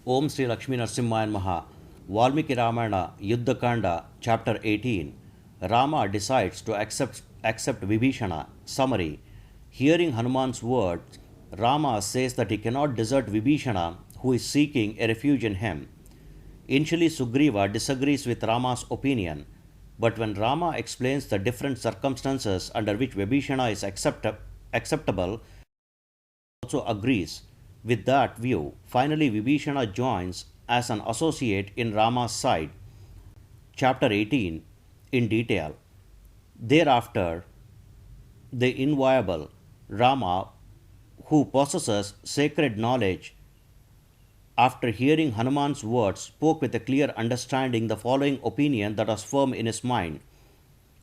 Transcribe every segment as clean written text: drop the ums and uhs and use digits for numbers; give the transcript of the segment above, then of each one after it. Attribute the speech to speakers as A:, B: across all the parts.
A: Om Sri Lakshmi Narasimhaya Maha. Valmiki Ramayana, Yuddha Kanda, Chapter 18. Rama decides to accept Vibhishana. Summary. Hearing Hanuman's words, Rama says that he cannot desert Vibhishana, who is seeking a refuge in him. Initially, Sugreeva disagrees with Rama's opinion, but when Rama explains the different circumstances under which Vibhishana is acceptable, also agrees with that view. Finally, Vibhishana joins as an associate in Rama's side. Chapter 18 in detail. Thereafter, the inviolable Rama, who possesses sacred knowledge, after hearing Hanuman's words, spoke with a clear understanding the following opinion that was firm in his mind.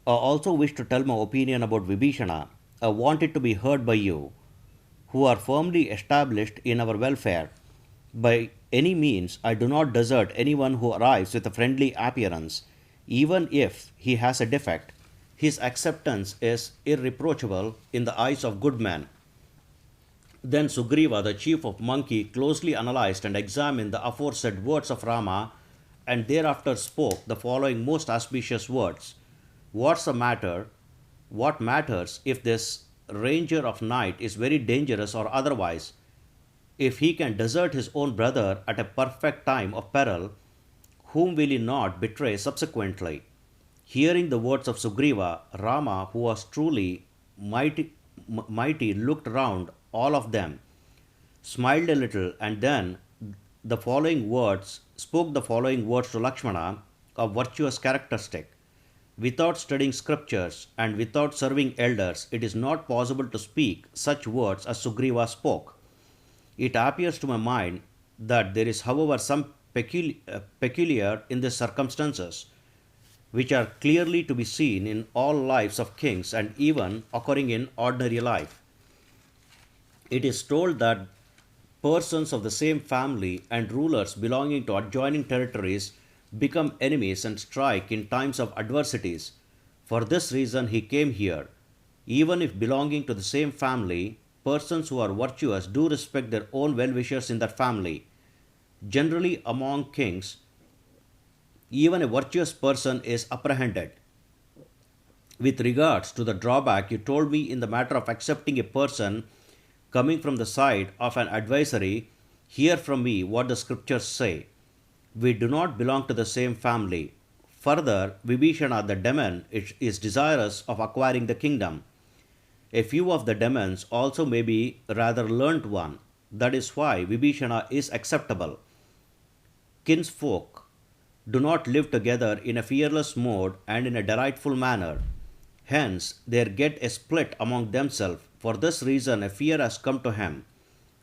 A: I also wish to tell my opinion about Vibhishana. I want it to be heard by you, who are firmly established in our welfare. By any means, I do not desert anyone who arrives with a friendly appearance, even if he has a defect. His acceptance is irreproachable in the eyes of good men. Then Sugreeva, the chief of monkey, closely analyzed and examined the aforesaid words of Rama, and thereafter spoke the following most auspicious words. What's the matter? What matters if this ranger of night is very dangerous or otherwise? If he can desert his own brother at a perfect time of peril, whom will he not betray subsequently? Hearing the words of Sugreeva, Rama, who was truly mighty, looked round all of them, smiled a little, and then spoke the following words to Lakshmana, a virtuous characteristic. Without studying scriptures and without serving elders, it is not possible to speak such words as Sugreeva spoke. It appears to my mind that there is, however, some peculiar in these circumstances, which are clearly to be seen in all lives of kings and even occurring in ordinary life. It is told that persons of the same family and rulers belonging to adjoining territories become enemies and strike in times of adversities. For this reason he came here. Even if belonging to the same family, persons who are virtuous do respect their own well-wishers in that family. Generally among kings, even a virtuous person is apprehended. With regards to the drawback you told me in the matter of accepting a person coming from the side of an adversary, hear from me what the scriptures say. We do not belong to the same family. Further, Vibhishana the demon is desirous of acquiring the kingdom. A few of the demons also may be rather learnt one. That is why Vibhishana is acceptable. Kinsfolk do not live together in a fearless mode and in a delightful manner. Hence, there get a split among themselves. For this reason, a fear has come to him.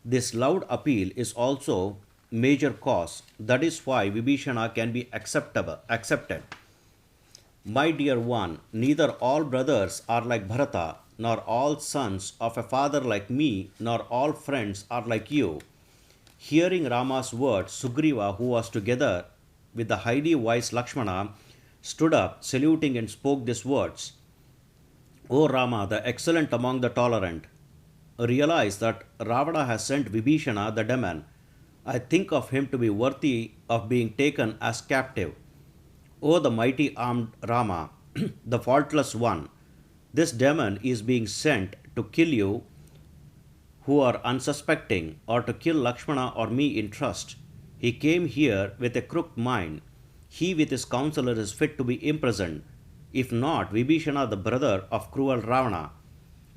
A: This loud appeal is also major cause. That is why Vibhishana can be accepted. My dear one, neither all brothers are like Bharata, nor all sons of a father like me, nor all friends are like you. Hearing Rama's words, Sugreeva, who was together with the highly wise Lakshmana, stood up, saluting, and spoke these words. O Rama, the excellent among the tolerant, realize that Ravana has sent Vibhishana the demon. I think of him to be worthy of being taken as captive. O the mighty armed Rama, the faultless one, this demon is being sent to kill you who are unsuspecting, or to kill Lakshmana or me in trust. He came here with a crooked mind. He with his counselor is fit to be imprisoned. If not, Vibhishana, the brother of cruel Ravana.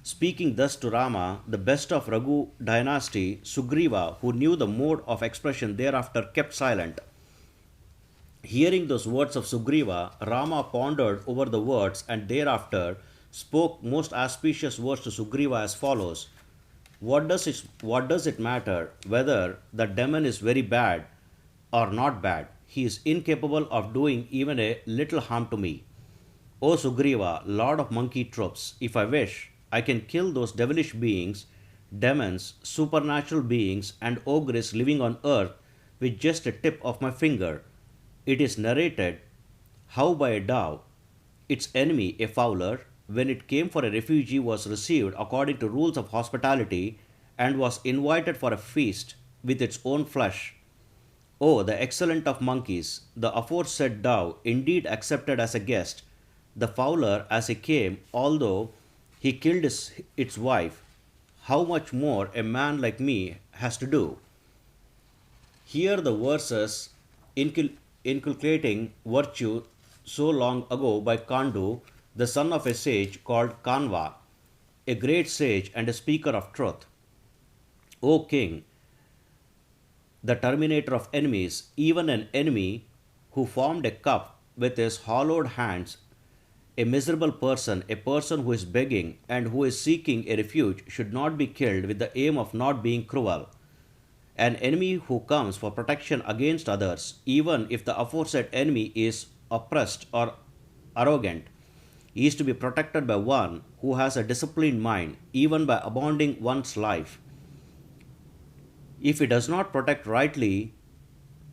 A: Speaking thus to Rama, the best of Raghu dynasty, Sugreeva, who knew the mode of expression, thereafter kept silent. Hearing those words of Sugreeva, Rama pondered over the words and thereafter spoke most auspicious words to Sugreeva as follows. What does it matter whether the demon is very bad or not bad? He is incapable of doing even a little harm to me. O Sugreeva, lord of monkey troops, if I wish, I can kill those devilish beings, demons, supernatural beings, and ogres living on earth with just a tip of my finger. It is narrated how by a dove, its enemy, a fowler, when it came for a refugee, was received according to rules of hospitality and was invited for a feast with its own flesh. O the excellent of monkeys, the aforesaid dove indeed accepted as a guest the fowler as he came, although he killed its wife. How much more a man like me has to do? Here the verses inculcating virtue so long ago by Kandu, the son of a sage called Kanva, a great sage and a speaker of truth. O king, the terminator of enemies, even an enemy who formed a cup with his hollowed hands, a miserable person, a person who is begging and who is seeking a refuge, should not be killed with the aim of not being cruel. An enemy who comes for protection against others, even if the aforesaid enemy is oppressed or arrogant, is to be protected by one who has a disciplined mind, even by abounding one's life. If he does not protect rightly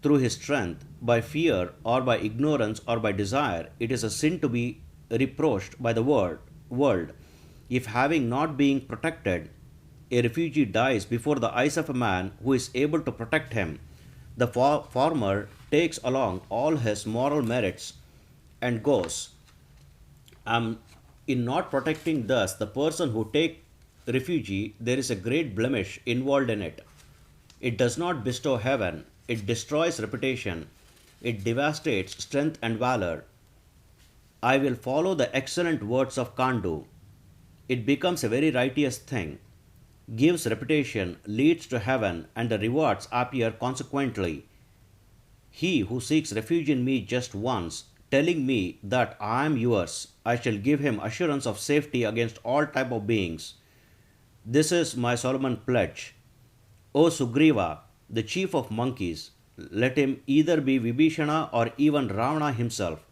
A: through his strength, by fear or by ignorance or by desire, it is a sin to be reproached by the world. If having not being protected, a refugee dies before the eyes of a man who is able to protect him, the former takes along all his moral merits and goes. In not protecting thus the person who take refugee, there is a great blemish involved in it. It does not bestow heaven, it destroys reputation, it devastates strength and valor. I will follow the excellent words of Kandu. It becomes a very righteous thing, gives reputation, leads to heaven, and the rewards appear consequently. He who seeks refuge in me just once, telling me that I am yours, I shall give him assurance of safety against all type of beings. This is my solemn pledge. O Sugreeva, the chief of monkeys, let him either be Vibhishana or even Ravana himself.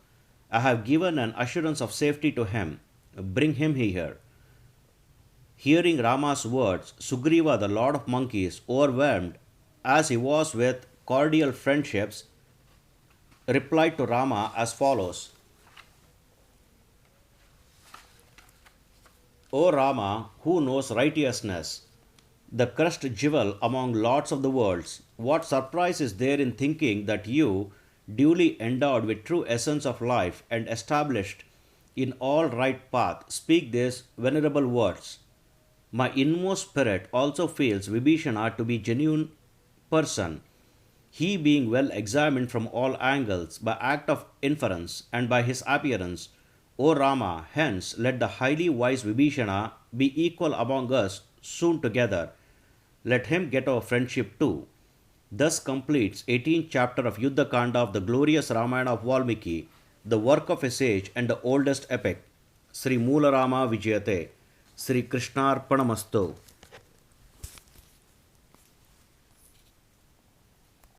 A: I have given an assurance of safety to him. Bring him here. Hearing Rama's words, Sugreeva, the lord of monkeys, overwhelmed as he was with cordial friendships, replied to Rama as follows: O Rama, who knows righteousness, the crushed jewel among lots of the worlds, what surprise is there in thinking that you, duly endowed with true essence of life and established in all right path, speak these venerable words? My inmost spirit also feels Vibhishana to be genuine person, he being well examined from all angles by act of inference and by his appearance. O Rama, hence let the highly wise Vibhishana be equal among us soon together. Let him get our friendship too. Thus completes 18th chapter of Yuddha Kanda of the glorious Ramayana of Valmiki, the work of a sage and the oldest epic. Sri Moola Rama Vijayate. Sri Krishnarpanamastu.